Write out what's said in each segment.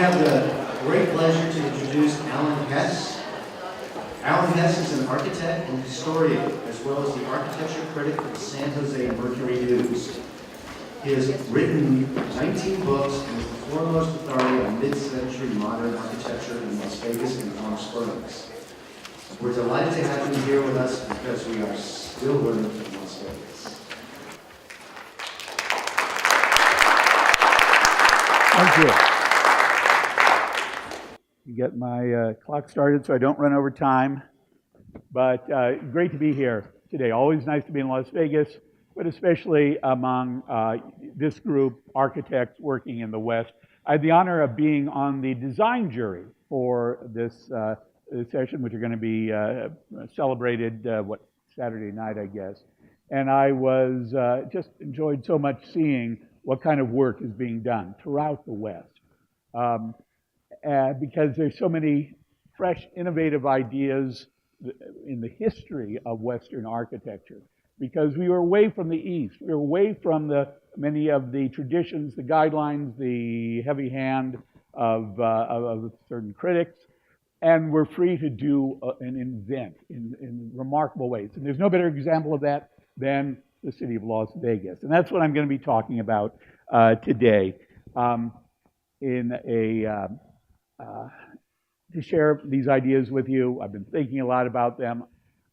have the great pleasure to introduce Alan Hess. Alan Hess is an architect and historian, as well as the architecture critic for the San Jose Mercury News. He has written 19 books and is the foremost authority on mid-century modern architecture in Las Vegas and Palm Springs. We're delighted to have him here with us because we are still learning from Las Vegas. Thank you. Get my clock started so I don't run over time. But great to be here today. Always nice to be in Las Vegas, but especially among this group, architects working in the West. I had the honor of being on the design jury for this session, which are going to be celebrated, Saturday night, I guess. And I was just enjoyed so much seeing what kind of work is being done throughout the West. Because there's so many fresh, innovative ideas in the history of Western architecture. Because we were away from the East, we were away from many of the traditions, the guidelines, the heavy hand of certain critics, and we're free to do and invent in remarkable ways. And there's no better example of that than the city of Las Vegas. And that's what I'm going to be talking about today to share these ideas with you. I've been thinking a lot about them.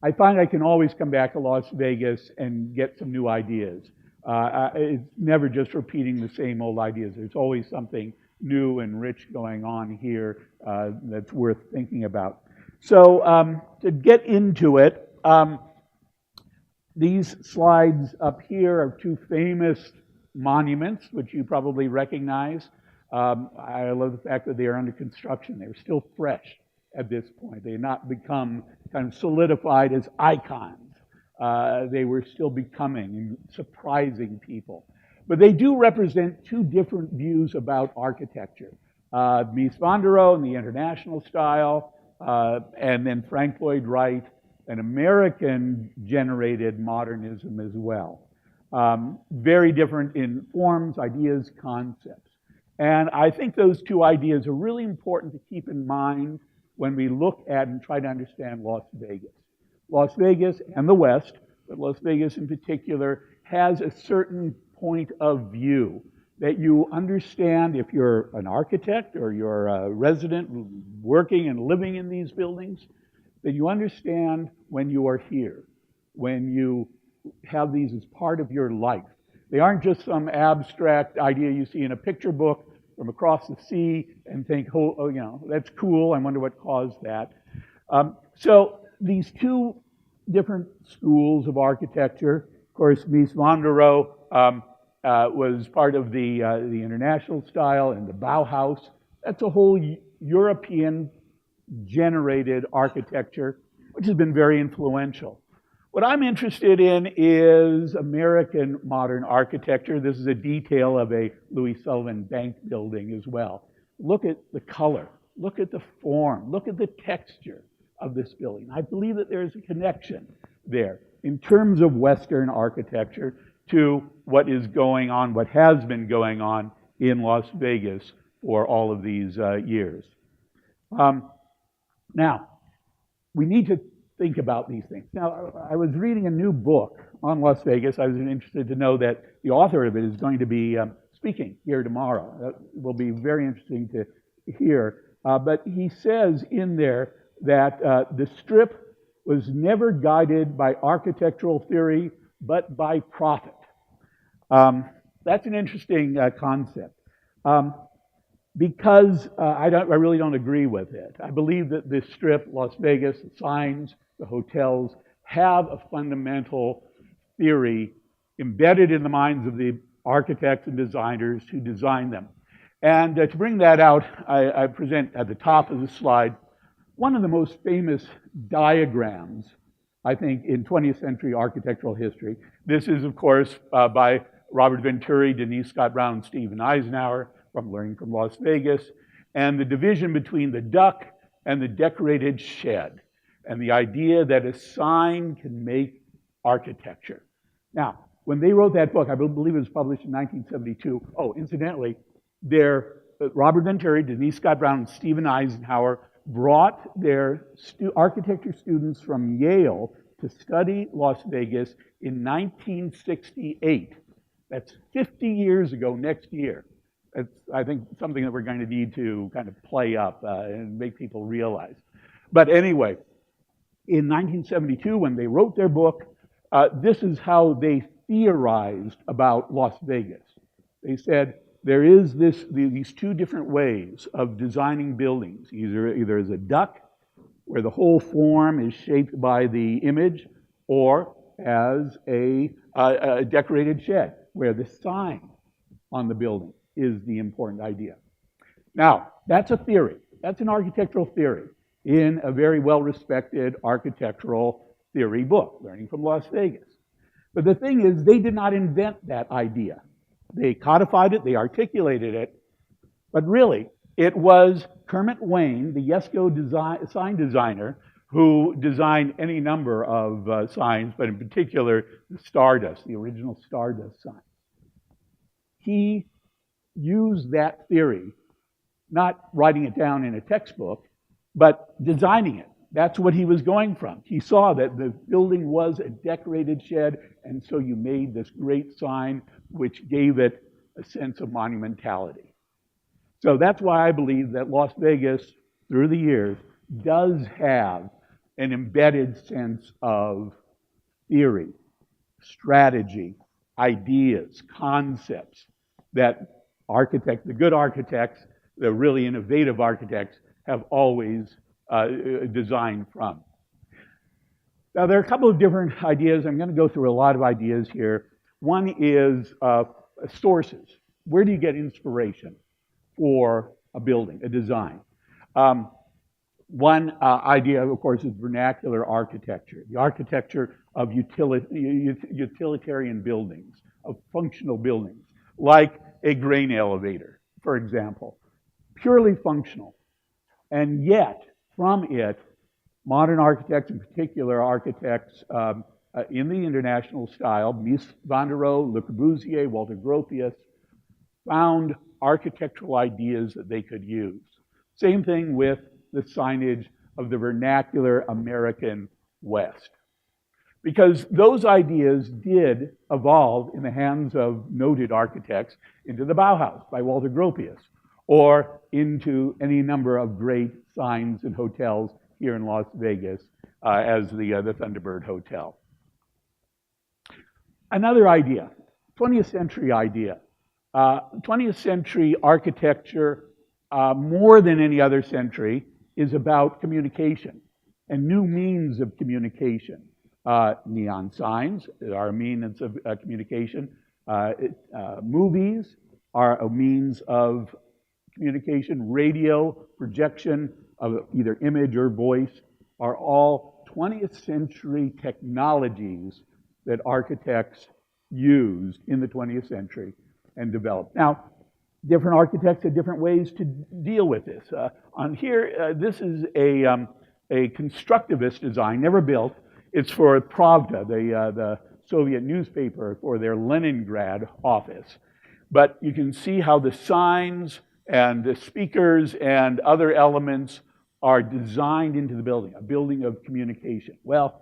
I find I can always come back to Las Vegas and get some new ideas. It's never just repeating the same old ideas. There's always something new and rich going on here that's worth thinking about. So to get into it, these slides up here are two famous monuments, which you probably recognize. I love the fact that they are under construction. They're still fresh at this point. They have not become kind of solidified as icons. They were still becoming and surprising people. But they do represent two different views about architecture. Mies van der Rohe in the international style, and then Frank Lloyd Wright, an American-generated modernism as well. Very different in forms, ideas, concepts. And I think those two ideas are really important to keep in mind when we look at and try to understand Las Vegas. Las Vegas and the West, but Las Vegas in particular, has a certain point of view that you understand if you're an architect or you're a resident working and living in these buildings, that you understand when you are here, when you have these as part of your life. They aren't just some abstract idea you see in a picture book from across the sea and think, oh, that's cool, I wonder what caused that. So these two different schools of architecture, of course, Mies van der Rohe was part of the international style and the Bauhaus. That's a whole European-generated architecture, which has been very influential. What I'm interested in is American modern architecture. This is a detail of a Louis Sullivan Bank building as well. Look at the color, look at the form, look at the texture of this building. I believe that there is a connection there in terms of Western architecture to what is going on, what has been going on in Las Vegas for all of these years. Now, we need to think about these things. Now, I was reading a new book on Las Vegas. I was interested to know that the author of it is going to be speaking here tomorrow. That will be very interesting to hear. But he says in there that the Strip was never guided by architectural theory, but by profit. That's an interesting concept. Because I really don't agree with it. I believe that this Strip, Las Vegas, the signs, the hotels, have a fundamental theory embedded in the minds of the architects and designers who designed them. And to bring that out, I present at the top of the slide one of the most famous diagrams, I think, in 20th century architectural history. This is, of course, by Robert Venturi, Denise Scott Brown, and Stephen Eisenhower, from Learning from Las Vegas, and the division between the duck and the decorated shed, and the idea that a sign can make architecture. Now, when they wrote that book, I believe it was published in 1972. Oh, incidentally, their Robert Venturi, Denise Scott Brown, and Stephen Eisenhower brought their architecture students from Yale to study Las Vegas in 1968. That's 50 years ago next year. That's, I think, something that we're going to need to kind of play up and make people realize. But anyway, in 1972, when they wrote their book, this is how they theorized about Las Vegas. They said, there is these two different ways of designing buildings, either as a duck, where the whole form is shaped by the image, or as a decorated shed, where the sign on the building is the important idea. Now, that's a theory. That's an architectural theory in a very well-respected architectural theory book, Learning from Las Vegas. But the thing is, they did not invent that idea. They codified it, they articulated it, but really, it was Kermit Wayne, the Yesco sign designer, who designed any number of signs, but in particular, the Stardust, the original Stardust sign. He used that theory, not writing it down in a textbook, but designing it. That's what he was going from. He saw that the building was a decorated shed, and so you made this great sign which gave it a sense of monumentality. So that's why I believe that Las Vegas, through the years, does have an embedded sense of theory, strategy, ideas, concepts that architects, the good architects, the really innovative architects, have always designed from. Now, there are a couple of different ideas. I'm going to go through a lot of ideas here. One is sources. Where do you get inspiration for a building, a design? One idea, of course, is vernacular architecture, the architecture of utilitarian buildings, of functional buildings, like a grain elevator, for example. Purely functional. And yet, from it, modern architects, in particular architects in the international style, Mies van der Rohe, Le Corbusier, Walter Gropius, found architectural ideas that they could use. Same thing with the signage of the vernacular American West. Because those ideas did evolve in the hands of noted architects into the Bauhaus by Walter Gropius, or into any number of great signs and hotels here in Las Vegas, as the Thunderbird Hotel. Another idea, 20th century idea. 20th century architecture, more than any other century, is about communication and new means of communication. Neon signs are a means of communication. Movies are a means of communication. Radio, projection of either image or voice are all 20th century technologies that architects used in the 20th century and developed. Now, different architects have different ways to deal with this. On here, this is a constructivist design, never built. It's for Pravda, the Soviet newspaper, for their Leningrad office. But you can see how the signs and the speakers and other elements are designed into the building, a building of communication. Well,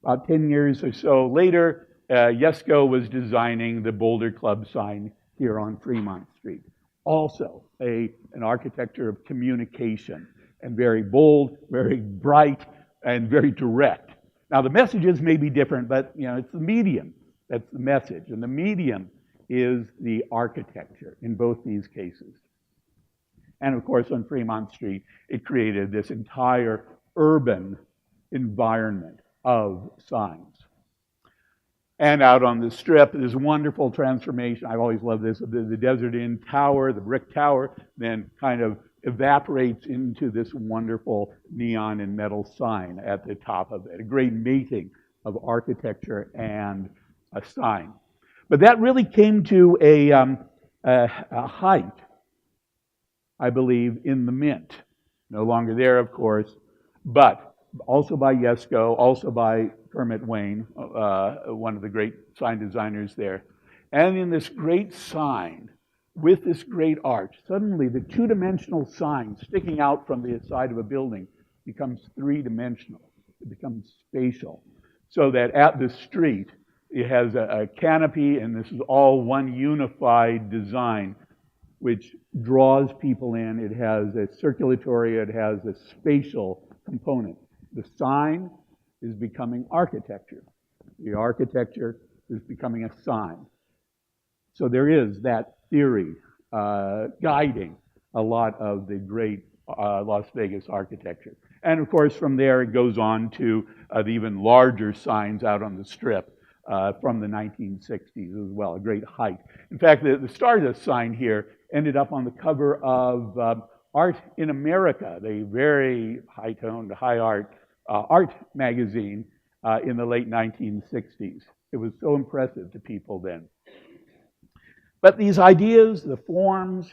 about 10 years or so later, Yesco was designing the Boulder Club sign here on Fremont Street. Also, an architecture of communication, and very bold, very bright, and very direct. Now, the messages may be different, but it's the medium that's the message, and the medium is the architecture in both these cases. And of course, on Fremont Street, it created this entire urban environment of signs. And out on the Strip, this wonderful transformation. I've always loved this. The Desert Inn Tower, the brick tower, then kind of evaporates into this wonderful neon and metal sign at the top of it. A great mating of architecture and a sign. But that really came to a height, I believe, in the Mint. No longer there, of course, but also by Yesco, also by Kermit Wayne, one of the great sign designers there. And in this great sign with this great arch, suddenly the two-dimensional sign sticking out from the side of a building becomes three-dimensional. It becomes spatial. So that at the street, it has a canopy, and this is all one unified design, which draws people in. It has a circulatory, it has a spatial component. The sign is becoming architecture. The architecture is becoming a sign. So there is that theory guiding a lot of the great Las Vegas architecture. And of course, from there it goes on to the even larger signs out on the Strip from the 1960s as well, a great height. In fact, the Stardust sign here ended up on the cover of Art in America, the very high-toned, high-art art magazine in the late 1960s. It was so impressive to people then. But these ideas, the forms,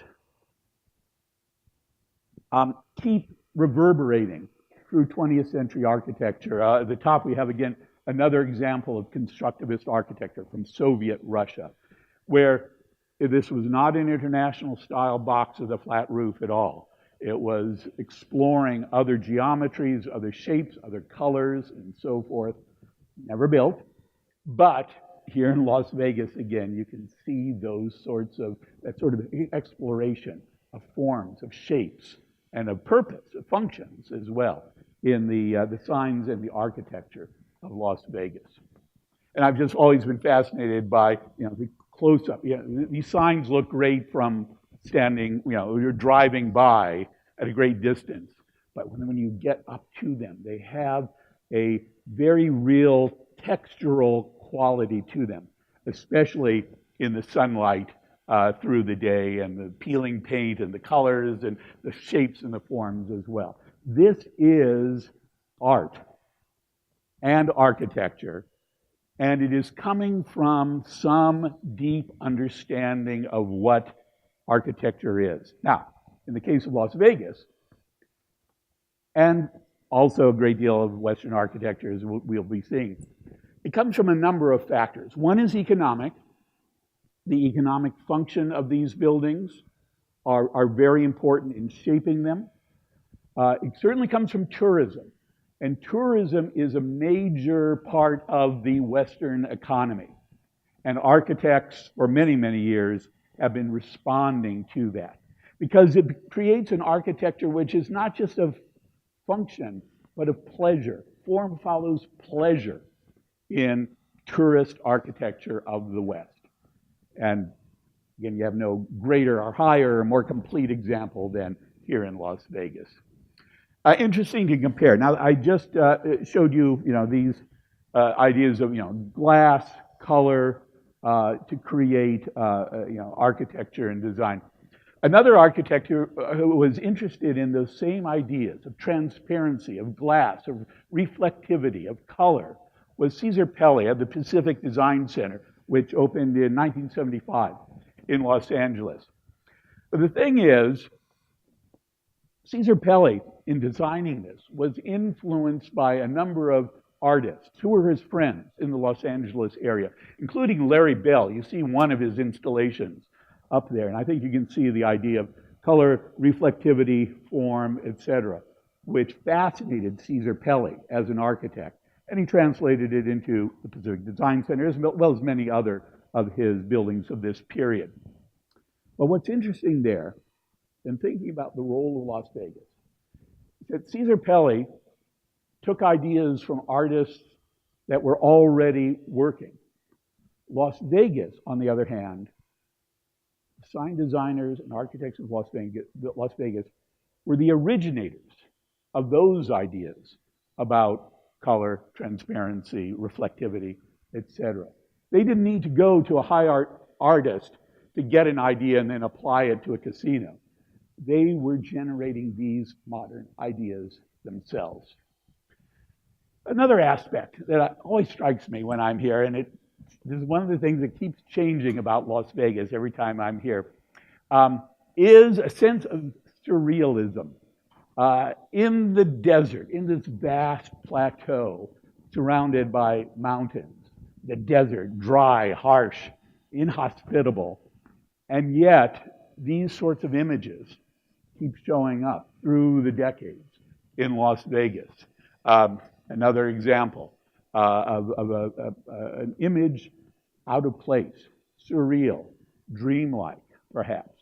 keep reverberating through 20th century architecture. At the top we have, again, another example of constructivist architecture from Soviet Russia, where this was not an international style box with a flat roof at all. It was exploring other geometries, other shapes, other colors, and so forth. Never built, but here in Las Vegas, again, you can see that sort of exploration of forms, of shapes, and of purpose, of functions as well, in the signs and the architecture of Las Vegas. And I've just always been fascinated by, the close-up. These signs look great from standing, you're driving by at a great distance. But when you get up to them, they have a very real textural quality to them, especially in the sunlight through the day, and the peeling paint and the colors and the shapes and the forms as well. This is art and architecture, and it is coming from some deep understanding of what architecture is. Now, in the case of Las Vegas, and also a great deal of Western architecture, as we'll be seeing, it comes from a number of factors. One is economic. The economic function of these buildings are very important in shaping them. It certainly comes from tourism. And tourism is a major part of the Western economy. And architects, for many, many years, have been responding to that. Because it creates an architecture which is not just of function, but of pleasure. Form follows pleasure in tourist architecture of the West. And again, you have no greater or higher or more complete example than here in Las Vegas. Interesting to compare. Now, I just showed you, these ideas of, glass, color, to create, architecture and design. Another architect who was interested in those same ideas of transparency, of glass, of reflectivity, of color, was Cesar Pelli at the Pacific Design Center, which opened in 1975 in Los Angeles. But the thing is, Cesar Pelli, in designing this, was influenced by a number of artists who were his friends in the Los Angeles area, including Larry Bell. You see one of his installations up there, and I think you can see the idea of color, reflectivity, form, etc., which fascinated Cesar Pelli as an architect. And he translated it into the Pacific Design Center, as well as many other of his buildings of this period. But what's interesting there, in thinking about the role of Las Vegas, is that Cesar Pelli took ideas from artists that were already working. Las Vegas, on the other hand, sign designers and architects of Las Vegas were the originators of those ideas about color, transparency, reflectivity, etc. They didn't need to go to a high art artist to get an idea and then apply it to a casino. They were generating these modern ideas themselves. Another aspect that always strikes me when I'm here, and this is one of the things that keeps changing about Las Vegas every time I'm here, is a sense of surrealism. In the desert, in this vast plateau surrounded by mountains, the desert, dry, harsh, inhospitable, And yet, these sorts of images keep showing up through the decades in Las Vegas. Another example of an image out of place, surreal, dreamlike, perhaps.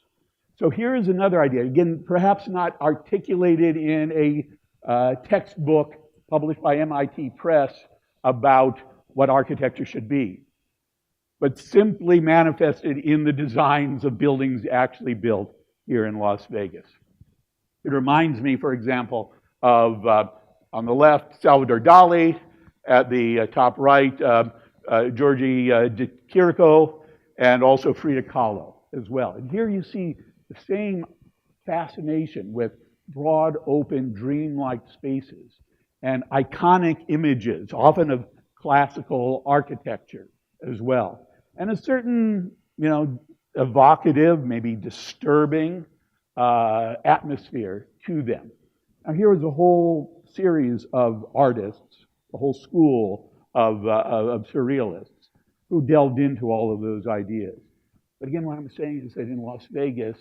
So here is another idea, again, perhaps not articulated in a textbook published by MIT Press about what architecture should be, but simply manifested in the designs of buildings actually built here in Las Vegas. It reminds me, for example, of, on the left, Salvador Dali, at the top right, Georgi de Chirico, and also Frida Kahlo as well. And here you see the same fascination with broad, open, dreamlike spaces and iconic images, often of classical architecture as well. And a certain, evocative, maybe disturbing atmosphere to them. Now here is a whole series of artists, a whole school of surrealists who delved into all of those ideas. But again, what I'm saying is that in Las Vegas,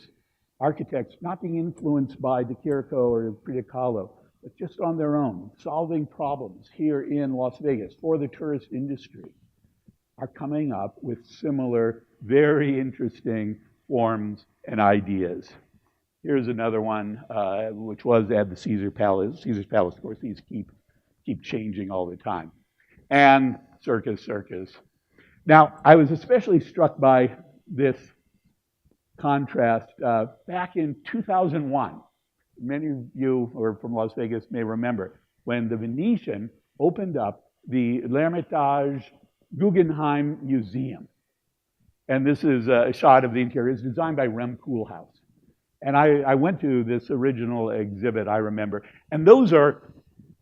architects not being influenced by De Chirico or Frida Kahlo, but just on their own, solving problems here in Las Vegas for the tourist industry, are coming up with similar, very interesting forms and ideas. Here's another one, which was at the Caesar Palace. Caesar's Palace, of course, these keep changing all the time. And Circus. Now, I was especially struck by this contrast back in 2001. Many of you who are from Las Vegas may remember when the Venetian opened up the L'Ermitage Guggenheim Museum. And this is a shot of the interior. It's designed by Rem Koolhaas. And I went to this original exhibit, I remember. And those are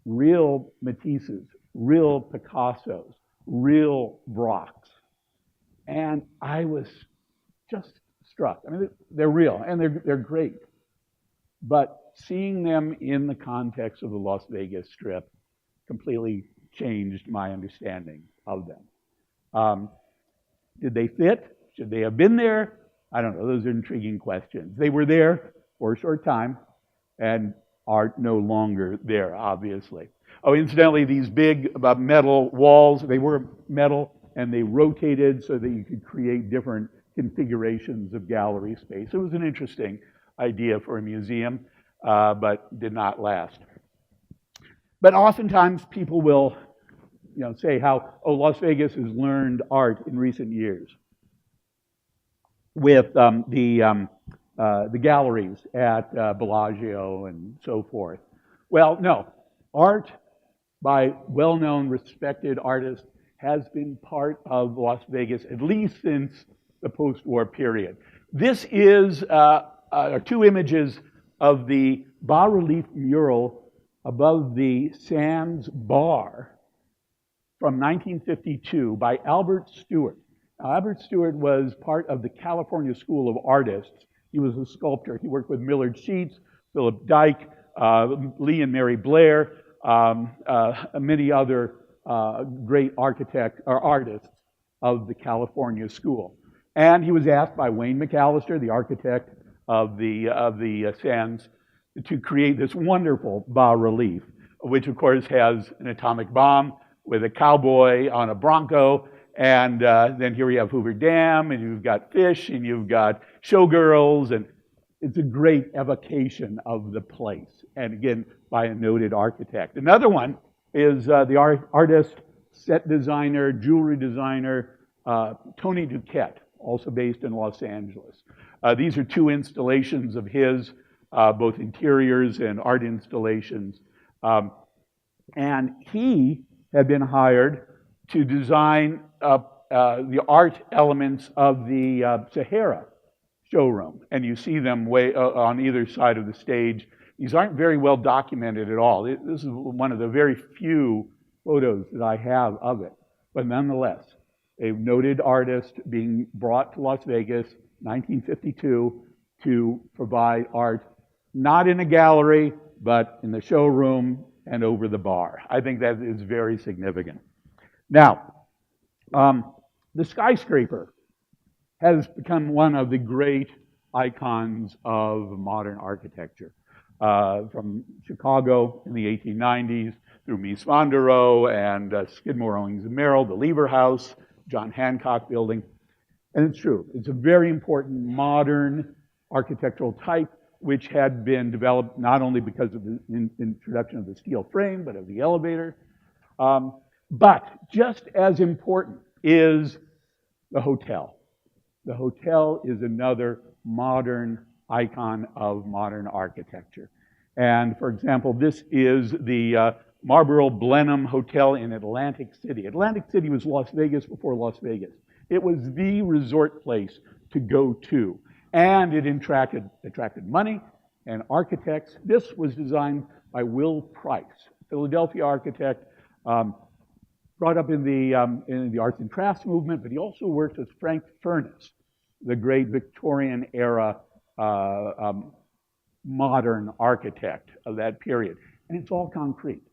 real Matisses, real Picassos, real Brocks. And I was just struck. I mean, they're real, and they're great. But seeing them in the context of the Las Vegas Strip completely changed my understanding of them. Did they fit? Should they have been there? I don't know. Those are intriguing questions. They were there for a short time and are no longer there, obviously. Oh, incidentally, these big metal walls, they were metal, and they rotated so that you could create different configurations of gallery space. It was an interesting idea for a museum, but did not last. But oftentimes people will say how, Las Vegas has learned art in recent years with the galleries at Bellagio and so forth. Well, no. Art by well-known, respected artists has been part of Las Vegas, at least since the post-war period. This is two images of the bas-relief mural above the Sands Bar from 1952 by Albert Stewart. Now, Albert Stewart was part of the California School of Artists. He was a sculptor. He worked with Millard Sheets, Philip Dyke, Lee and Mary Blair, many other great artists of the California School. And he was asked by Wayne McAllister, the architect of the Sands, to create this wonderful bas-relief, which of course has an atomic bomb with a cowboy on a bronco, and then here we have Hoover Dam, and you've got fish, and you've got showgirls, and it's a great evocation of the place, and again, by a noted architect. Another one is the artist, set designer, jewelry designer, Tony Duquette, also based in Los Angeles. These are two installations of his, both interiors and art installations. And he had been hired to design the art elements of the Sahara showroom. And you see them way on either side of the stage. These aren't very well documented at all. This is one of the very few photos that I have of it. But nonetheless, a noted artist being brought to Las Vegas, 1952, to provide art, not in a gallery, but in the showroom and over the bar. I think that is very significant. Now, the skyscraper has become one of the great icons of modern architecture. From Chicago in the 1890s through Mies van der Rohe and Skidmore, Owings and Merrill, the Lever House, John Hancock Building. And it's true. It's a very important modern architectural type which had been developed not only because of the introduction of the steel frame, but of the elevator. But just as important is the hotel. The hotel is another modern icon of modern architecture. And for example, this is the Marlborough Blenheim Hotel in Atlantic City. Atlantic City was Las Vegas before Las Vegas. It was the resort place to go to. And it attracted money and architects. This was designed by Will Price, Philadelphia architect, brought up in the arts and crafts movement, but he also worked with Frank Furness, the great Victorian era modern architect of that period. And it's all concrete.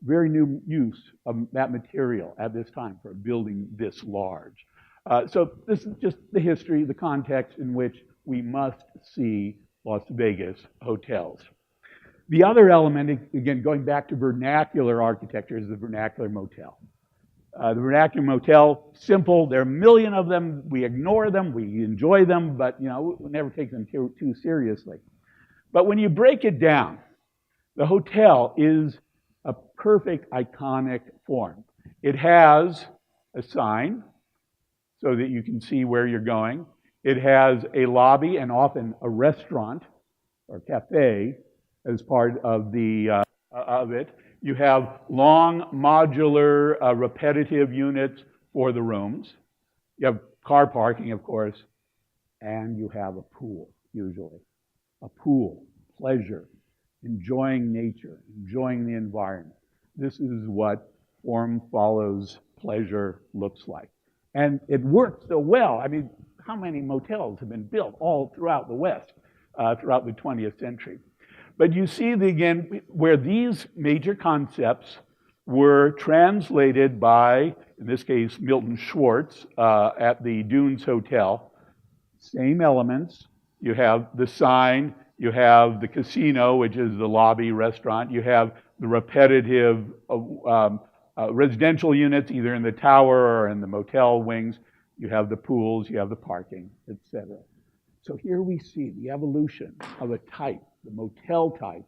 Very new use of that material at this time for a building this large. So this is just the history, the context in which we must see Las Vegas hotels. The other element, again, going back to vernacular architecture, is the vernacular motel. The vernacular motel, simple. There are a million of them. We ignore them. We enjoy them, but we never take them too seriously. But when you break it down, the hotel is a perfect iconic form. It has a sign so that you can see where you're going. It has a lobby and often a restaurant or cafe as part of it. You have long, modular, repetitive units for the rooms. You have car parking, of course, and you have a pool, usually. A pool, pleasure, enjoying nature, enjoying the environment. This is what form follows pleasure looks like. And it works so well. I mean, how many motels have been built all throughout the West, throughout the 20th century? But you see, again, where these major concepts were translated by, in this case, Milton Schwartz at the Dunes Hotel. Same elements. You have the sign. You have the casino, which is the lobby restaurant. You have the repetitive residential units, either in the tower or in the motel wings. You have the pools. You have the parking, etc. So here we see the evolution of a type, the motel type,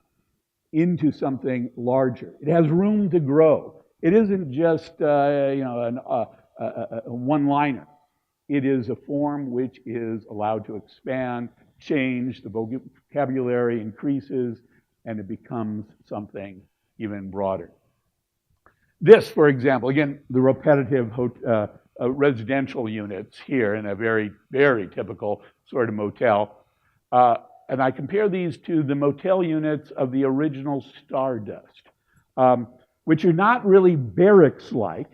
into something larger. It has room to grow. It isn't just a one-liner. It is a form which is allowed to expand, change, the vocabulary increases, and it becomes something even broader. This, for example, again, the repetitive residential units here in a very, very typical sort of motel. And I compare these to the motel units of the original Stardust, which are not really barracks-like.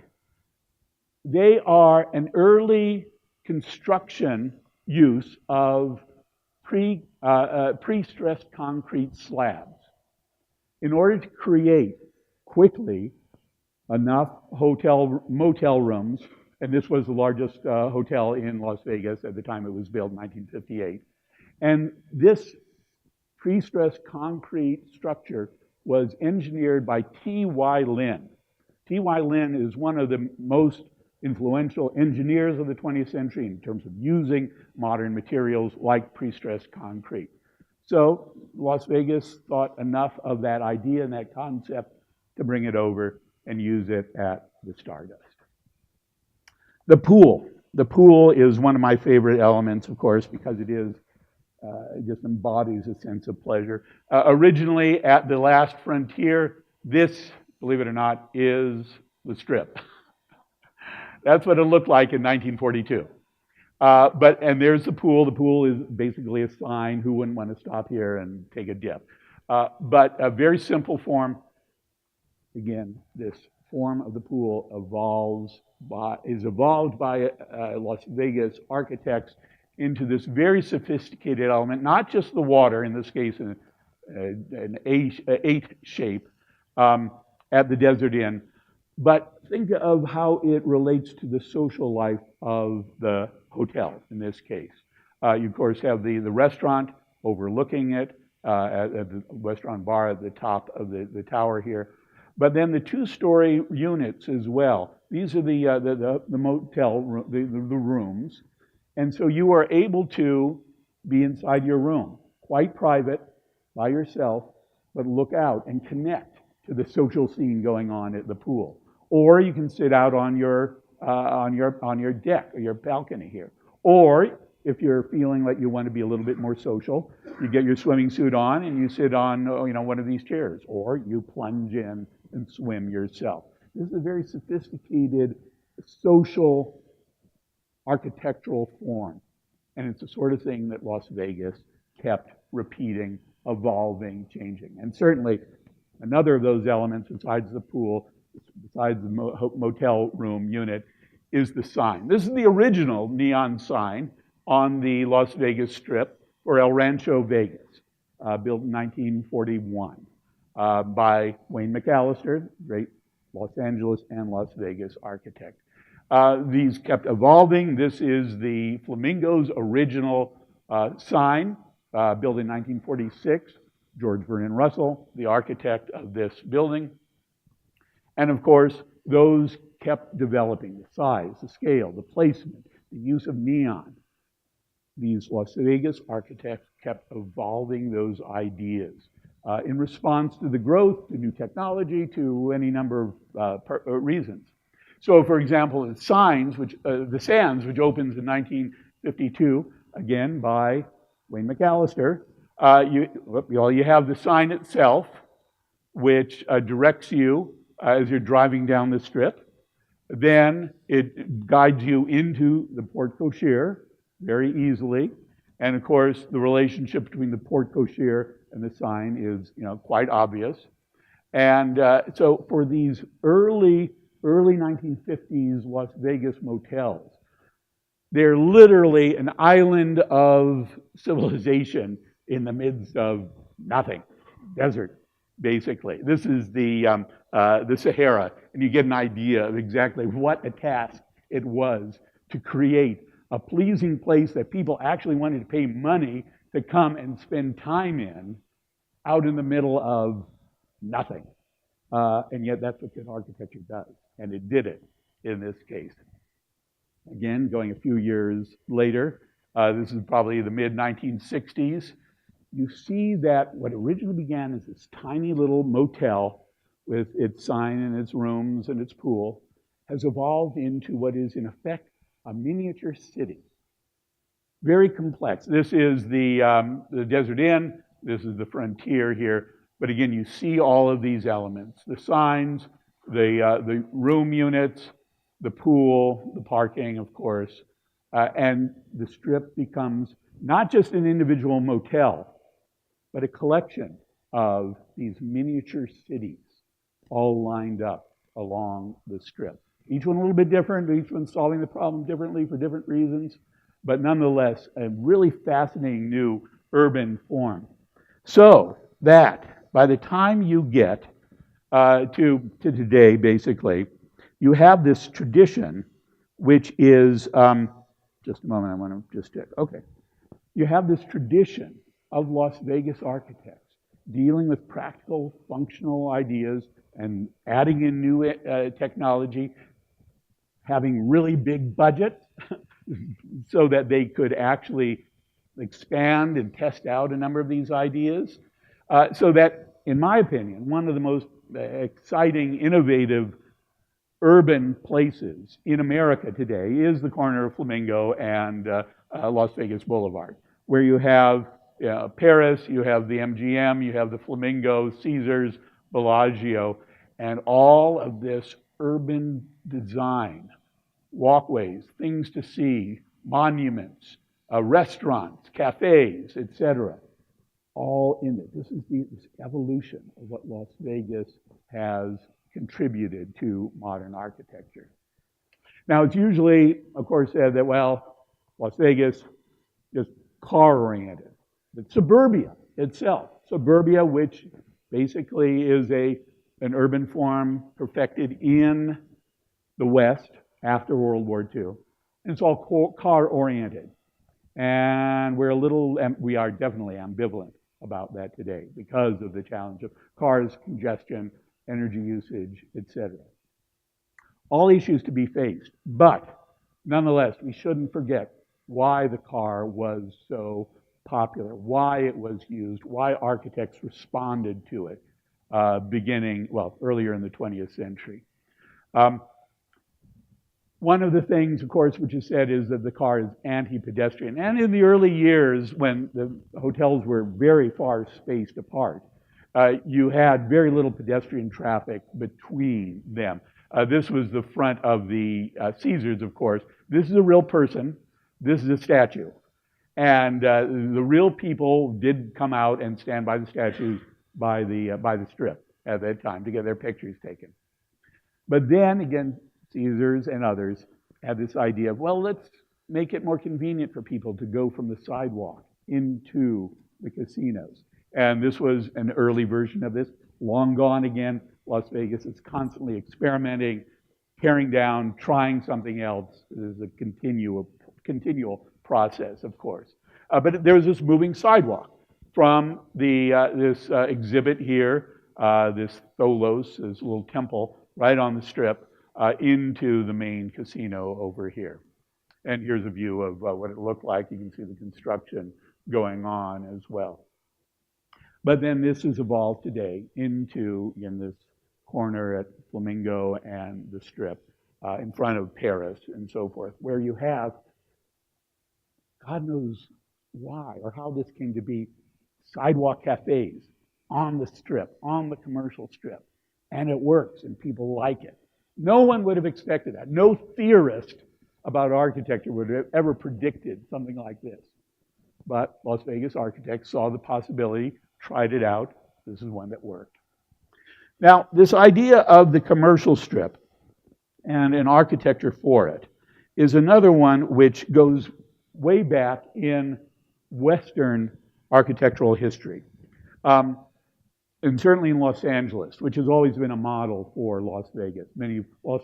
They are an early construction use of pre-stressed concrete slabs in order to create quickly enough motel rooms, and this was the largest hotel in Las Vegas at the time it was built in 1958. And this pre-stressed concrete structure was engineered by T.Y. Lin. T.Y. Lin is one of the most influential engineers of the 20th century in terms of using modern materials like pre-stressed concrete. So Las Vegas thought enough of that idea and that concept to bring it over and use it at the Stardust. The pool. The pool is one of my favorite elements, of course, because it just embodies a sense of pleasure. Originally, at the last frontier, this, believe it or not, is the Strip. That's what it looked like in 1942. And there's the pool. The pool is basically a sign. Who wouldn't want to stop here and take a dip? But a very simple form. Again, this form of the pool is evolved by Las Vegas architects into this very sophisticated element, not just the water, in this case an 8 shape at the Desert Inn, But think of how it relates to the social life of the hotel in this case. You, of course, have the restaurant overlooking it, at the restaurant bar at the top of the tower here. But then the two-story units as well. These are the motel, the rooms. And so you are able to be inside your room, quite private, by yourself, but look out and connect to the social scene going on at the pool. Or you can sit out on your deck or your balcony here. Or if you're feeling like you want to be a little bit more social, you get your swimming suit on and you sit on one of these chairs. Or you plunge in and swim yourself. This is a very sophisticated social architectural form. And it's the sort of thing that Las Vegas kept repeating, evolving, changing. And certainly another of those elements besides the pool, besides the motel room unit, is the sign. This is the original neon sign on the Las Vegas Strip for El Rancho Vegas, built in 1941 by Wayne McAllister, great Los Angeles and Las Vegas architect. These kept evolving. This is the Flamingo's original sign, built in 1946. George Vernon Russell, the architect of this building. And of course, those kept developing, the size, the scale, the placement, the use of neon. These Las Vegas architects kept evolving those ideas in response to the growth, to new technology, to any number of reasons. So, for example, the Sands, which opens in 1952, again by Wayne McAllister, you have the sign itself, which directs you as you're driving down the Strip. Then it guides you into the porte cochere very easily. And of course, the relationship between the porte cochere and the sign is quite obvious. And so for these early 1950s Las Vegas motels, they're literally an island of civilization in the midst of nothing, desert, basically. This is the Sahara, and you get an idea of exactly what a task it was to create a pleasing place that people actually wanted to pay money to come and spend time in, out in the middle of nothing. And yet that's what good architecture does, and it did it in this case. Again, going a few years later, this is probably the mid-1960s, you see that what originally began as this tiny little motel with its sign and its rooms and its pool has evolved into what is, in effect, a miniature city. Very complex. This is the Desert Inn. This is the Frontier here. But again, you see all of these elements. The signs, the room units, the pool, the parking, of course. And the Strip becomes not just an individual motel, but a collection of these miniature cities all lined up along the Strip. Each one a little bit different, each one solving the problem differently for different reasons, but nonetheless, a really fascinating new urban form. So that by the time you get to today, basically, you have this tradition, which is, just a moment, I want to just check. Okay. You have this tradition of Las Vegas architects dealing with practical, functional ideas and adding in new technology, having really big budgets so that they could actually expand and test out a number of these ideas. So that, in my opinion, one of the most exciting, innovative urban places in America today is the corner of Flamingo and Las Vegas Boulevard, where you have Paris, you have the MGM, you have the Flamingo, Caesars, Bellagio, and all of this urban design, walkways, things to see, monuments, restaurants, cafes, etc., all in it. This is this evolution of what Las Vegas has contributed to modern architecture. Now, it's usually, of course, said that, well, Las Vegas is car-oriented. But suburbia itself, suburbia, which basically is a an urban form perfected in the West after World War II. And it's all car-oriented. And we are definitely ambivalent about that today because of the challenge of cars, congestion, energy usage, etc. All issues to be faced, but nonetheless, we shouldn't forget why the car was so popular, why it was used, why architects responded to it earlier in the 20th century. One of the things, of course, which is said is that the car is anti-pedestrian. And in the early years, when the hotels were very far spaced apart, you had very little pedestrian traffic between them. This was the front of the Caesars, of course. This is a real person. This is a statue. And the real people did come out and stand by the statues by the strip at that time to get their pictures taken. But then, again, Caesars and others had this idea of, well, let's make it more convenient for people to go from the sidewalk into the casinos. And this was an early version of this. Long gone again. Las Vegas is constantly experimenting, tearing down, trying something else. It is a continual process, of course. But there was this moving sidewalk from this exhibit here, this Tholos, this little temple right on the strip, into the main casino over here. And here's a view of what it looked like. You can see the construction going on as well. But then this has evolved today into, in this corner at Flamingo and the Strip, in front of Paris and so forth, where you have, God knows why or how this came to be, sidewalk cafes on the Strip, on the commercial Strip. And it works and people like it. No one would have expected that. No theorist about architecture would have ever predicted something like this. But Las Vegas architects saw the possibility, tried it out. This is one that worked. Now, this idea of the commercial strip and an architecture for it is another one which goes way back in Western architectural history. And certainly in Los Angeles, which has always been a model for Las Vegas. Many Los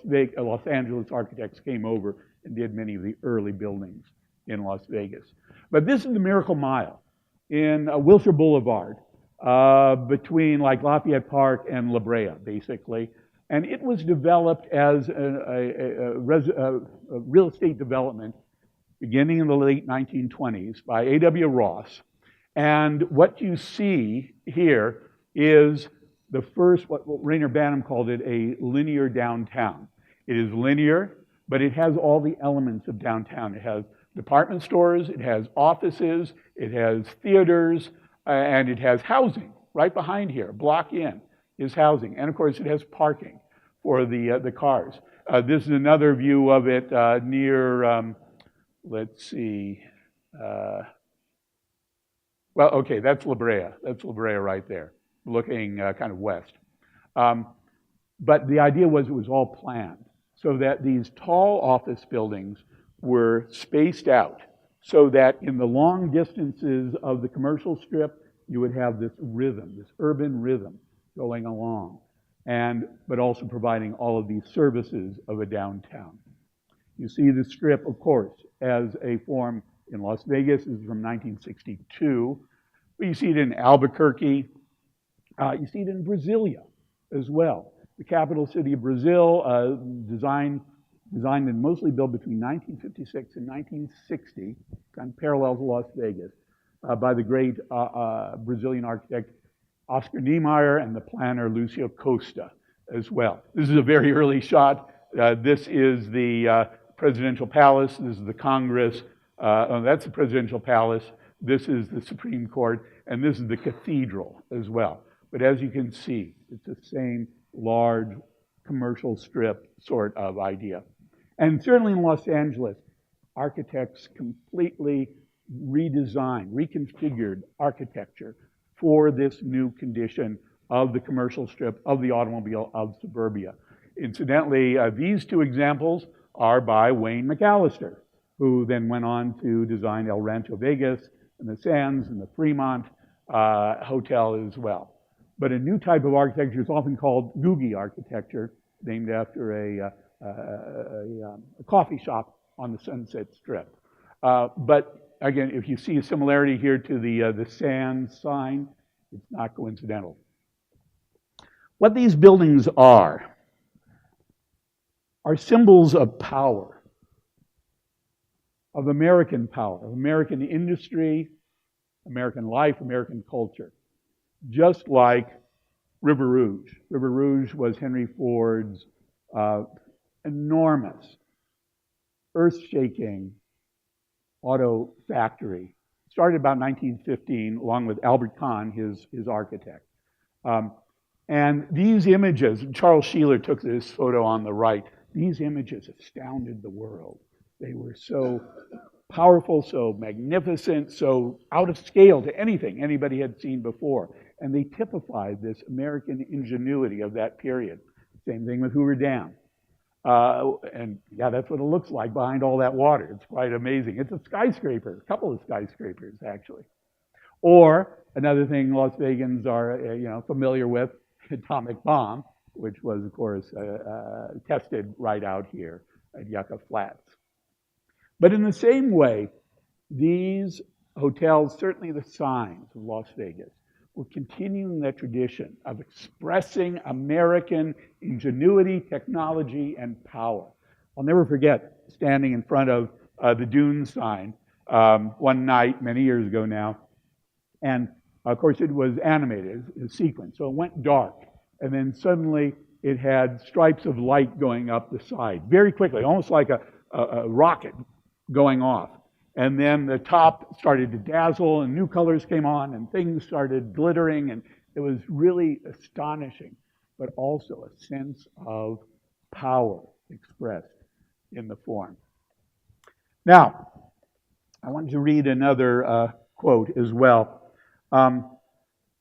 Angeles architects came over and did many of the early buildings in Las Vegas. But this is the Miracle Mile in Wilshire Boulevard, between like Lafayette Park and La Brea, basically. And it was developed as a real estate development beginning in the late 1920s by A.W. Ross. And what you see here is the first, what Rayner Banham called it, a linear downtown. It is linear, but it has all the elements of downtown. It has department stores, it has offices, it has theaters, and it has housing right behind here. Block in is housing. And of course, it has parking for the cars. This is another view of it near, let's see, well, okay, that's La Brea. That's La Brea right there, looking kind of west. But the idea was it was all planned so that these tall office buildings were spaced out so that in the long distances of the commercial strip, you would have this rhythm, this urban rhythm going along, but also providing all of these services of a downtown. You see the strip, of course, as a form in Las Vegas. This is from 1962. But you see it in Albuquerque. You see it in Brasilia as well. The capital city of Brazil, designed and mostly built between 1956 and 1960, kind of parallel to Las Vegas, by the great Brazilian architect Oscar Niemeyer and the planner Lucio Costa as well. This is a very early shot. This is the presidential palace. This is the Congress. That's the presidential palace. This is the Supreme Court. And this is the cathedral as well. But as you can see, it's the same large commercial strip sort of idea. And certainly in Los Angeles, architects completely redesigned, reconfigured architecture for this new condition of the commercial strip, of the automobile, of suburbia. Incidentally, these two examples are by Wayne McAllister, who then went on to design El Rancho Vegas and the Sands and the Fremont Hotel as well. But a new type of architecture is often called Googie architecture, named after a coffee shop on the Sunset Strip. But again, if you see a similarity here to the Sands sign, it's not coincidental. What these buildings are symbols of power, of American power, of American industry, American life, American culture. Just like River Rouge. River Rouge was Henry Ford's enormous, earth-shaking auto factory. Started about 1915, along with Albert Kahn, his architect. And these images, Charles Sheeler took this photo on the right, these images astounded the world. They were so powerful, so magnificent, so out of scale to anything anybody had seen before. And they typified this American ingenuity of that period. Same thing with Hoover Dam. And yeah, that's what it looks like behind all that water. It's quite amazing. It's a skyscraper, a couple of skyscrapers, actually. Or another thing Las Vegans are familiar with, atomic bomb, which was, of course, tested right out here at Yucca Flats. But in the same way, these hotels, certainly the signs of Las Vegas, were continuing that tradition of expressing American ingenuity, technology, and power. I'll never forget standing in front of the Dune sign one night, many years ago now, and of course it was animated, a sequence, so it went dark, and then suddenly it had stripes of light going up the side, very quickly, almost like a rocket going off. And then the top started to dazzle and new colors came on and things started glittering, and it was really astonishing, but also a sense of power expressed in the form. Now, I wanted to read another quote as well.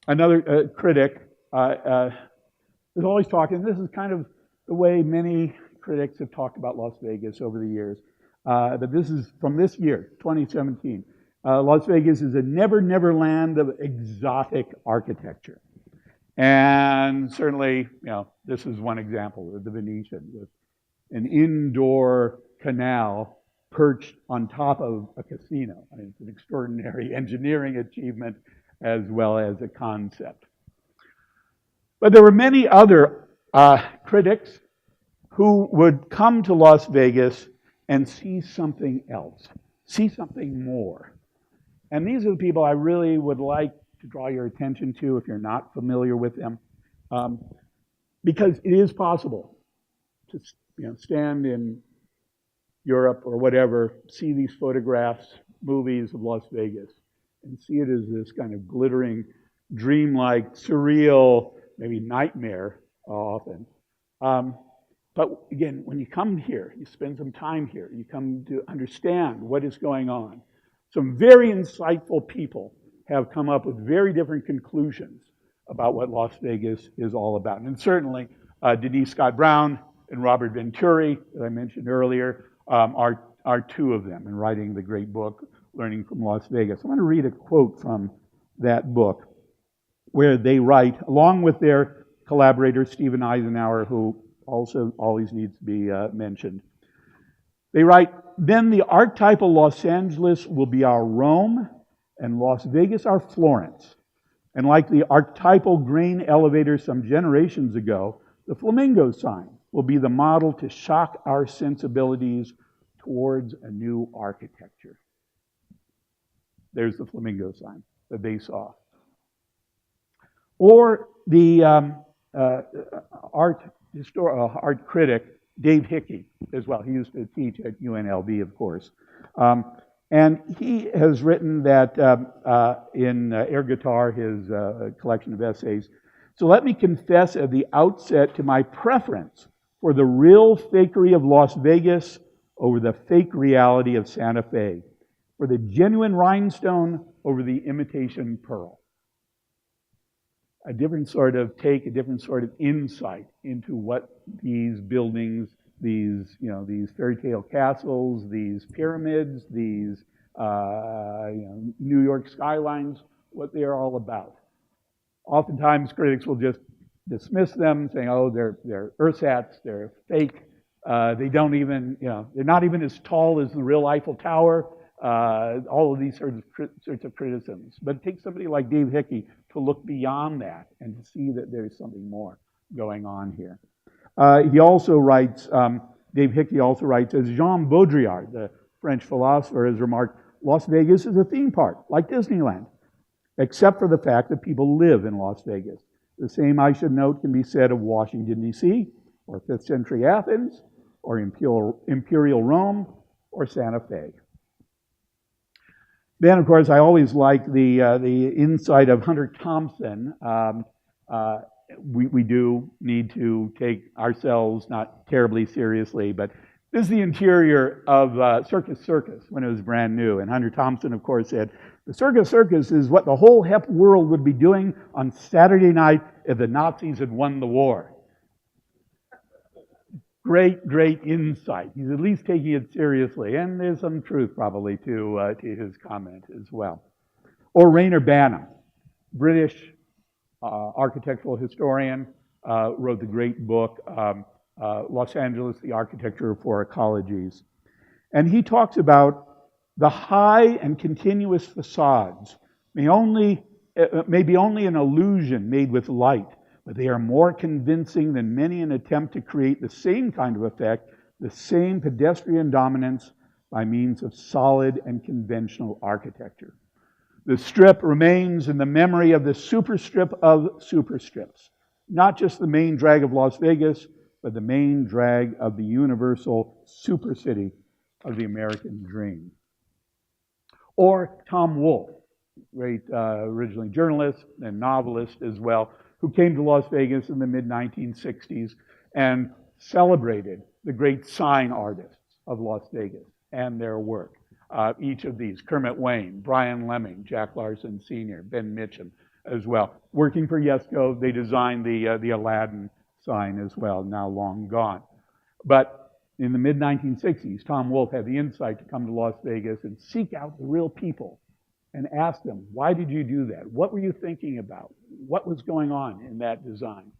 Another critic is always talking, this is kind of the way many critics have talked about Las Vegas over the years. But this is from this year, 2017. Las Vegas is a never land of exotic architecture. And certainly, this is one example of the Venetian with an indoor canal perched on top of a casino. I mean, it's an extraordinary engineering achievement as well as a concept. But there were many other critics who would come to Las Vegas and see something else, see something more. And these are the people I really would like to draw your attention to if you're not familiar with them, because it is possible to stand in Europe or whatever, see these photographs, movies of Las Vegas, and see it as this kind of glittering, dreamlike, surreal, maybe nightmare often. But again, when you come here, you spend some time here, you come to understand what is going on. Some very insightful people have come up with very different conclusions about what Las Vegas is all about. And certainly, Denise Scott Brown and Robert Venturi, that I mentioned earlier, are two of them in writing the great book, Learning from Las Vegas. I want to read a quote from that book where they write, along with their collaborator, Stephen Eisenhower, who also always needs to be mentioned. They write, then the archetypal Los Angeles will be our Rome and Las Vegas our Florence. And like the archetypal grain elevator some generations ago, the flamingo sign will be the model to shock our sensibilities towards a new architecture. There's the flamingo sign that they saw. Or the art critic Dave Hickey as well. He used to teach at UNLV, of course. And he has written that in Air Guitar, his collection of essays, so let me confess at the outset to my preference for the real fakery of Las Vegas over the fake reality of Santa Fe, for the genuine rhinestone over the imitation pearl. A different sort of take, a different sort of insight into what these buildings, these fairy tale castles, these pyramids, these New York skylines, what they're all about. Oftentimes critics will just dismiss them, saying, oh, they're ersatz, they're fake, they don't even, they're not even as tall as the real Eiffel Tower, all of these sorts of criticisms. But it takes somebody like Dave Hickey to look beyond that and to see that there's something more going on here. He also writes, Dave Hickey also writes, as Jean Baudrillard, the French philosopher, has remarked, Las Vegas is a theme park, like Disneyland, except for the fact that people live in Las Vegas. The same, I should note, can be said of Washington, D.C., or 5th century Athens, or Imperial Rome, or Santa Fe. Then, of course, I always like the insight of Hunter Thompson. We do need to take ourselves not terribly seriously, but this is the interior of Circus Circus when it was brand new. And Hunter Thompson, of course, said, the Circus Circus is what the whole hep world would be doing on Saturday night if the Nazis had won the war. Great, great insight. He's at least taking it seriously, and there's some truth probably to his comment as well. Or Rayner Banham, British architectural historian, wrote the great book, Los Angeles, the Architecture of Four Ecologies. And he talks about the high and continuous facades may be only an illusion made with light, but they are more convincing than many an attempt to create the same kind of effect, the same pedestrian dominance by means of solid and conventional architecture. The Strip remains in the memory of the superstrip of superstrips, not just the main drag of Las Vegas, but the main drag of the universal supercity of the American dream. Or Tom Wolfe, great originally journalist and novelist as well, who came to Las Vegas in the mid-1960s and celebrated the great sign artists of Las Vegas and their work. Each of these, Kermit Wayne, Brian Lemming, Jack Larson Sr., Ben Mitchum as well. Working for Yesco, they designed the Aladdin sign as well, now long gone. But in the mid-1960s, Tom Wolfe had the insight to come to Las Vegas and seek out the real people and ask them, why did you do that? What were you thinking about? What was going on in that design?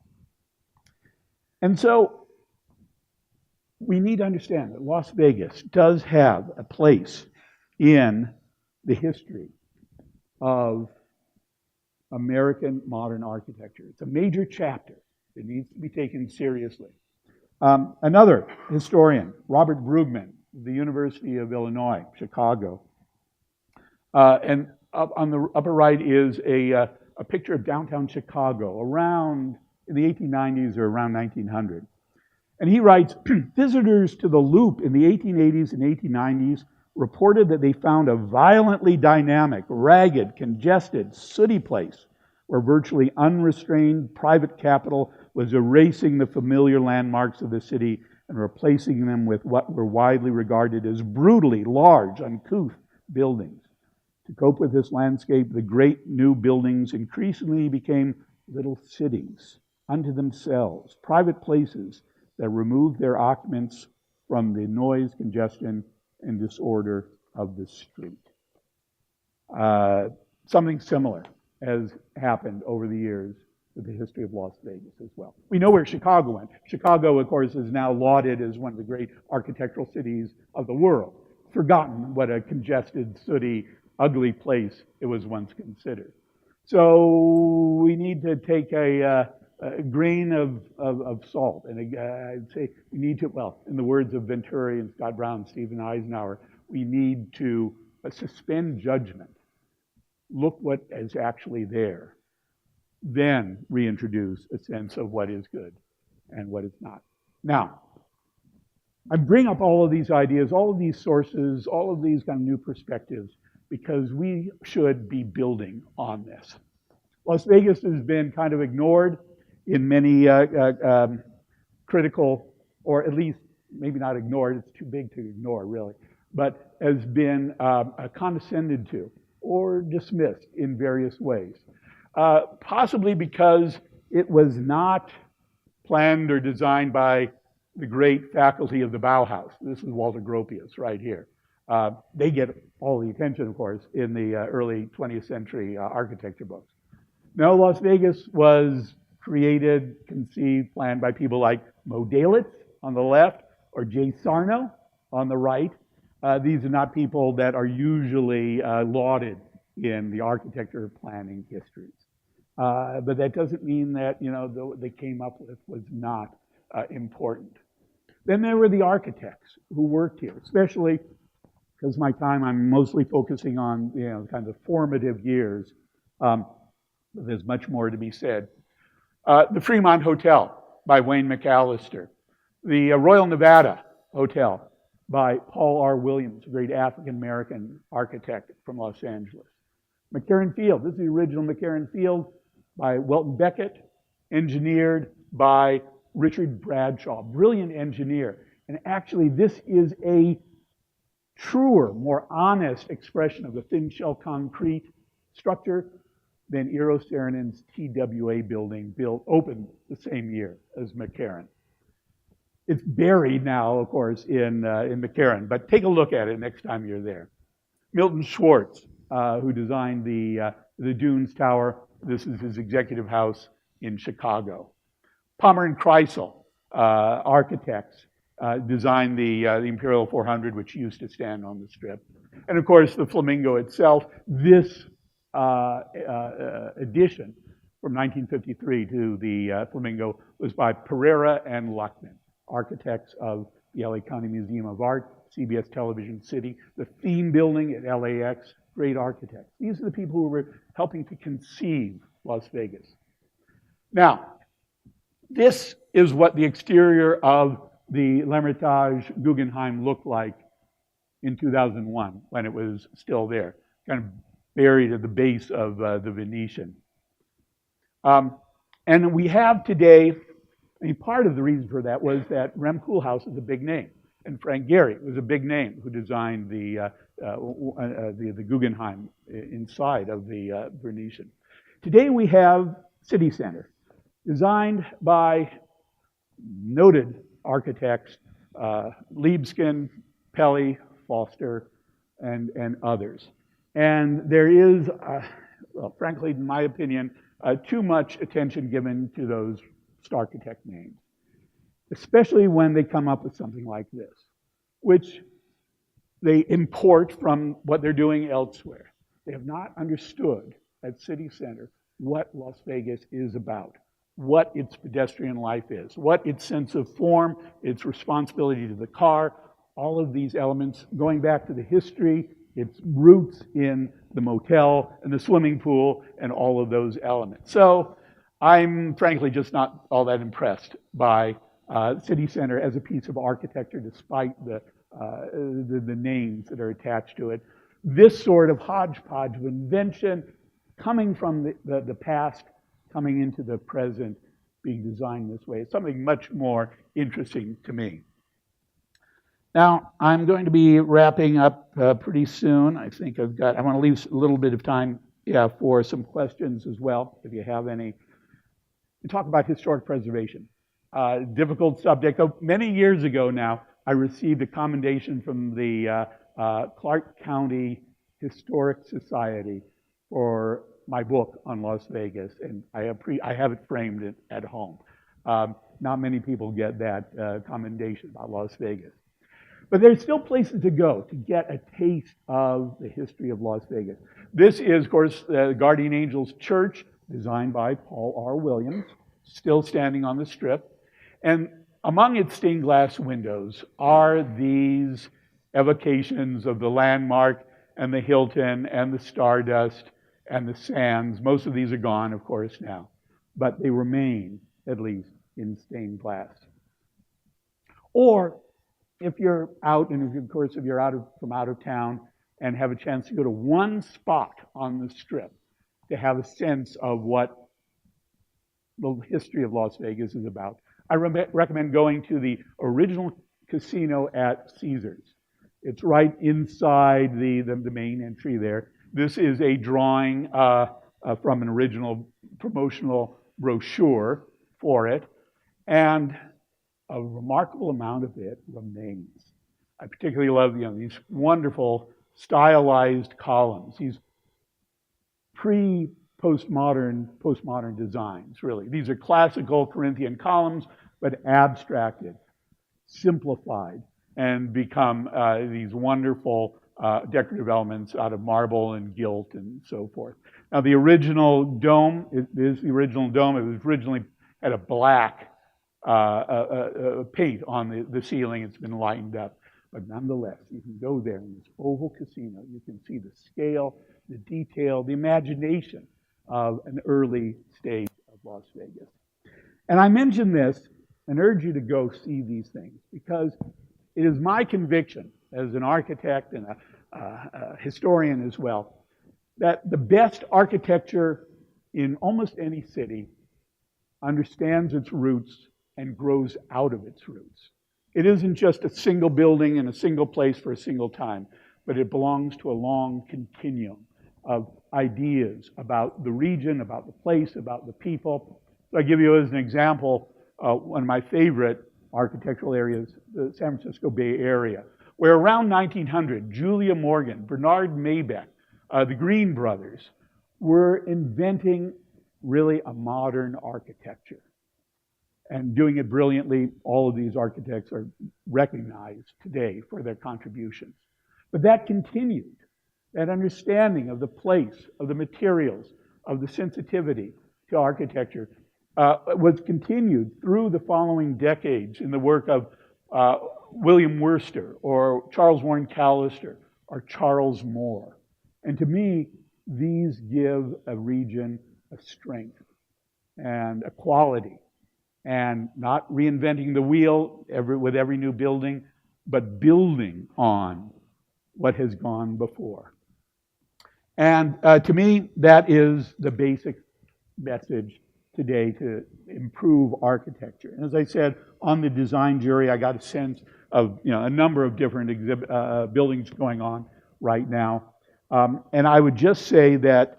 And so we need to understand that Las Vegas does have a place in the history of American modern architecture. It's a major chapter that needs to be taken seriously. Another historian, Robert Brugman, the University of Illinois, Chicago. And up on the upper right is a picture of downtown Chicago around in the 1890s or around 1900. And he writes, visitors to the Loop in the 1880s and 1890s reported that they found a violently dynamic, ragged, congested, sooty place where virtually unrestrained private capital was erasing the familiar landmarks of the city and replacing them with what were widely regarded as brutally large, uncouth buildings. To cope with this landscape, the great new buildings increasingly became little cities unto themselves, private places that removed their occupants from the noise, congestion, and disorder of the street. Something similar has happened over the years with the history of Las Vegas as well. We know where Chicago went. Chicago, of course, is now lauded as one of the great architectural cities of the world. Forgotten what a congested, sooty, ugly place it was once considered. So we need to take a grain of salt, and I'd say we need to, well, in the words of Venturi and Scott Brown, Stephen Eisenhower, we need to suspend judgment. Look what is actually there. Then reintroduce a sense of what is good and what is not. Now, I bring up all of these ideas, all of these sources, all of these kind of new perspectives, because we should be building on this. Las Vegas has been kind of ignored in many critical, or at least maybe not ignored, it's too big to ignore really, but has been condescended to or dismissed in various ways. Possibly because it was not planned or designed by the great faculty of the Bauhaus. This is Walter Gropius right here. They get all the attention, of course, in the early 20th century architecture books. No, Las Vegas was created, conceived, planned by people like Mo Dalitz on the left or Jay Sarno on the right. These are not people that are usually lauded in the architecture planning histories. But that doesn't mean that, what they came up with was not important. Then there were the architects who worked here, especially because I'm mostly focusing on, kind of formative years. There's much more to be said. The Fremont Hotel by Wayne McAllister. The Royal Nevada Hotel by Paul R. Williams, a great African-American architect from Los Angeles. McCarran Field, this is the original McCarran Field by Welton Beckett, engineered by Richard Bradshaw, brilliant engineer. And actually, this is a truer, more honest expression of the thin shell concrete structure than Eero Saarinen's TWA building opened the same year as McCarran. It's buried now, of course, in McCarran, but take a look at it next time you're there. Milton Schwartz, who designed the Dunes Tower. This is his executive house in Chicago. Palmer and Kreisel, architects, designed the Imperial 400, which used to stand on the Strip. And of course, the Flamingo itself. This addition from 1953 to the Flamingo was by Pereira and Luckman, architects of the LA County Museum of Art, CBS Television City, the theme building at LAX, great architects. These are the people who were helping to conceive Las Vegas. Now, this is what the exterior of the L'Ermitage Guggenheim looked like in 2001 when it was still there, kind of buried at the base of the Venetian. And we have today, part of the reason for that was that Rem Koolhaas is a big name, and Frank Gehry was a big name who designed the Guggenheim inside of the Venetian. Today we have City Center, designed by noted architects, Libeskind, Pelley, Foster, and others. And there is, frankly, in my opinion, too much attention given to those architect names, especially when they come up with something like this, which they import from what they're doing elsewhere. They have not understood at City Center what Las Vegas is about, what its pedestrian life is, what its sense of form, its responsibility to the car, all of these elements going back to the history, its roots in the motel and the swimming pool and all of those elements. So I'm frankly just not all that impressed by City Center as a piece of architecture, despite the names that are attached to it. This sort of hodgepodge of invention coming from the past, coming into the present, being designed this way. It's something much more interesting to me. Now, I'm going to be wrapping up pretty soon. I want to leave a little bit of time for some questions as well, if you have any. We talk about historic preservation. Difficult subject. Many years ago now, I received a commendation from the Clark County Historic Society for my book on Las Vegas, and I have it framed at home. Not many people get that commendation about Las Vegas. But there's still places to go to get a taste of the history of Las Vegas. This is, of course, the Guardian Angels Church, designed by Paul R. Williams, still standing on the Strip. And among its stained glass windows are these evocations of the landmark and the Hilton and the Stardust and the Sands. Most of these are gone, of course, now, but they remain, at least, in stained glass. Or if you're out, and of course, if you're from out of town and have a chance to go to one spot on the Strip to have a sense of what the history of Las Vegas is about, I recommend going to the original casino at Caesars. It's right inside the main entry there. This is a drawing from an original promotional brochure for it, and a remarkable amount of it remains. I particularly love these wonderful stylized columns, these postmodern designs, really. These are classical Corinthian columns, but abstracted, simplified, and become these wonderful decorative elements out of marble and gilt and so forth. Now, the original dome, it is the original dome. It was originally had a black paint on the ceiling. It's been lightened up. But nonetheless, you can go there in this oval casino. You can see the scale, the detail, the imagination of an early stage of Las Vegas. And I mention this and urge you to go see these things because it is my conviction as an architect and a historian as well that the best architecture in almost any city understands its roots and grows out of its roots. It isn't just a single building in a single place for a single time, but it belongs to a long continuum of ideas about the region, about the place, about the people. So I give you as an example, one of my favorite architectural areas, the San Francisco Bay Area, where around 1900, Julia Morgan, Bernard Maybeck, the Green brothers were inventing really a modern architecture and doing it brilliantly. All of these architects are recognized today for their contributions. But that continued, that understanding of the place, of the materials, of the sensitivity to architecture was continued through the following decades in the work of William Worcester or Charles Warren Callister or Charles Moore. And to me, these give a region a strength and a quality, and not reinventing the wheel with every new building, but building on what has gone before. And to me, that is the basic message today to improve architecture. And as I said, on the design jury, I got a sense of a number of different buildings going on right now. And I would just say that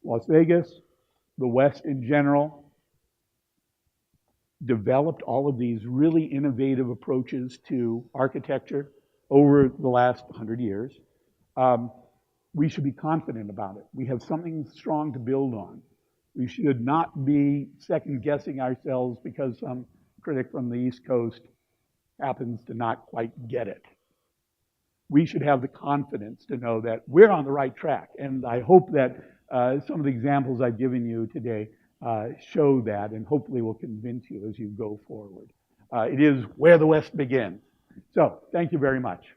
Las Vegas, the West in general, developed all of these really innovative approaches to architecture over the last 100 years. We should be confident about it. We have something strong to build on. We should not be second-guessing ourselves because some critic from the East Coast happens to not quite get it. We should have the confidence to know that we're on the right track. And I hope that some of the examples I've given you today show that, and hopefully will convince you as you go forward. It is where the West begins. So, thank you very much.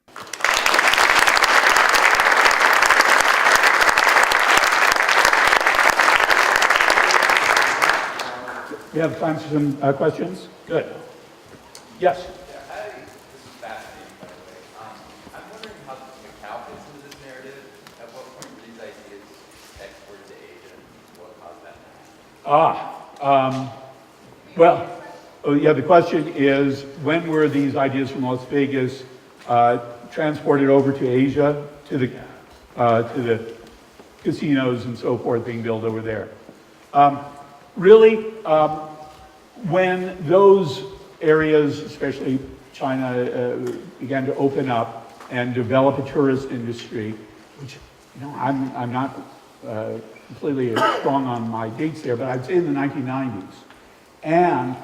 We have time for some questions? Good. Yes? This is fascinating, by the way. I'm wondering how Macau fits into this narrative. At what point were these ideas exported to Asia? What caused that? The question is, when were these ideas from Las Vegas transported over to Asia, to the casinos and so forth being built over there? When those areas, especially China, began to open up and develop a tourist industry, which I'm not completely strong on my dates there, but I'd say in the 1990s. And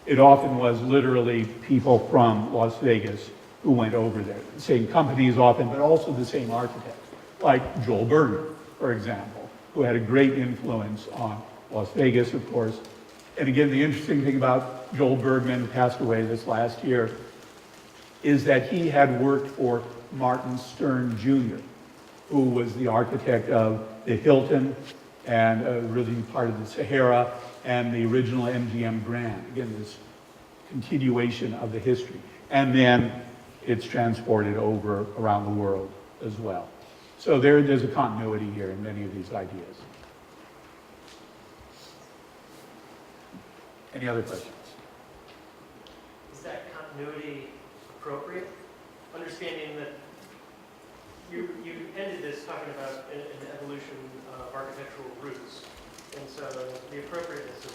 it often was literally people from Las Vegas who went over there. The same companies often, but also the same architects, like Joel Berger, for example, who had a great influence on Las Vegas, of course. And again, the interesting thing about Joel Bergman, who passed away this last year, is that he had worked for Martin Stern Jr., who was the architect of the Hilton and originally part of the Sahara and the original MGM Grand. Again, this continuation of the history. And then it's transported over around the world as well. So there's a continuity here in many of these ideas. Any other questions? Is that continuity appropriate? Understanding that you ended this talking about an evolution of architectural roots, and so the appropriateness of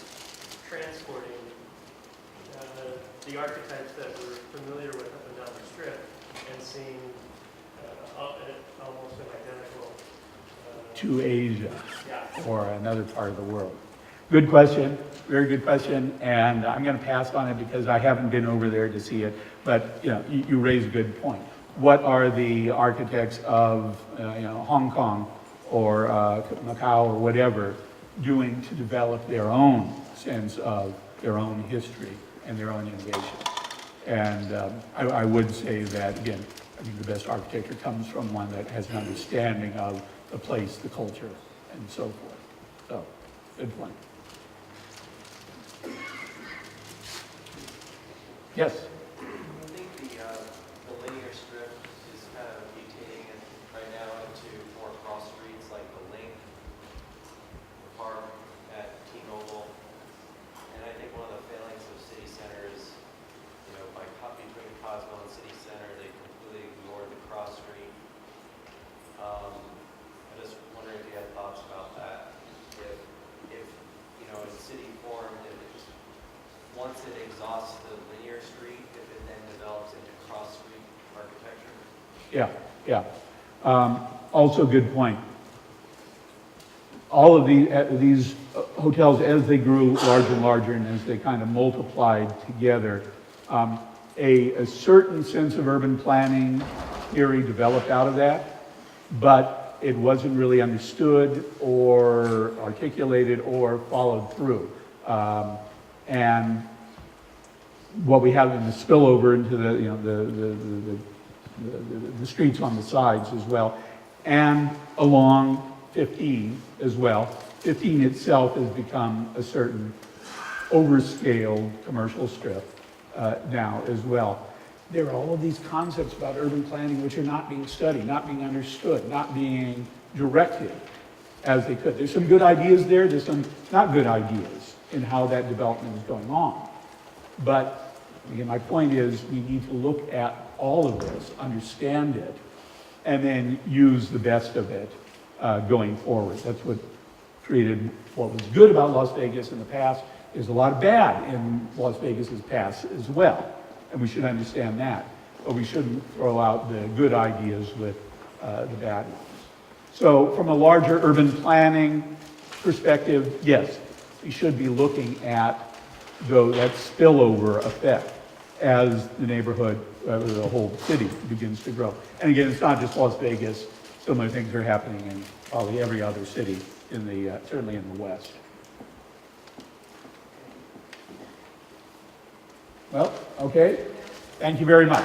transporting the archetypes that we're familiar with up and down the strip and seeing almost an identical to Asia Yeah. or another part of the world? Good question, very good question, and I'm going to pass on it because I haven't been over there to see it, but you raise a good point. What are the architects of Hong Kong or Macau or whatever doing to develop their own sense of their own history and their own innovation? And I would say that, again, I think the best architecture comes from one that has an understanding of the place, the culture, and so forth. So, good point. Yes? I think the linear strip is kind of mutating it right now into more cross streets like the Link, the park at T-Mobile. And I think one of the failings of city center is, by between Cosmo and City Center, they completely ignored the cross street. I just wondering if you had thoughts about that. If in city form, if it just, once it exhausts the linear street, if it then develops into cross street architecture? Yeah. Also good point. All of these hotels, as they grew larger and larger and as they kind of multiplied together, a certain sense of urban planning theory developed out of that, but it wasn't really understood or articulated or followed through. And what we have in the spillover into the streets on the sides as well, and along 15 as well. 15 itself has become a certain overscaled commercial strip now as well. There are all of these concepts about urban planning which are not being studied, not being understood, not being directed as they could. There's some good ideas there, there's some not good ideas in how that development is going on. But again, my point is we need to look at all of this, understand it, and then use the best of it going forward. That's what created what was good about Las Vegas in the past. There's a lot of bad in Las Vegas's past as well, and we should understand that. But we shouldn't throw out the good ideas with the bad ones. So from a larger urban planning perspective, yes, we should be looking at that spillover effect as the neighborhood, the whole city begins to grow. And again, it's not just Las Vegas. Similar things are happening in probably every other city in the, certainly in the West. Well, okay. Thank you very much.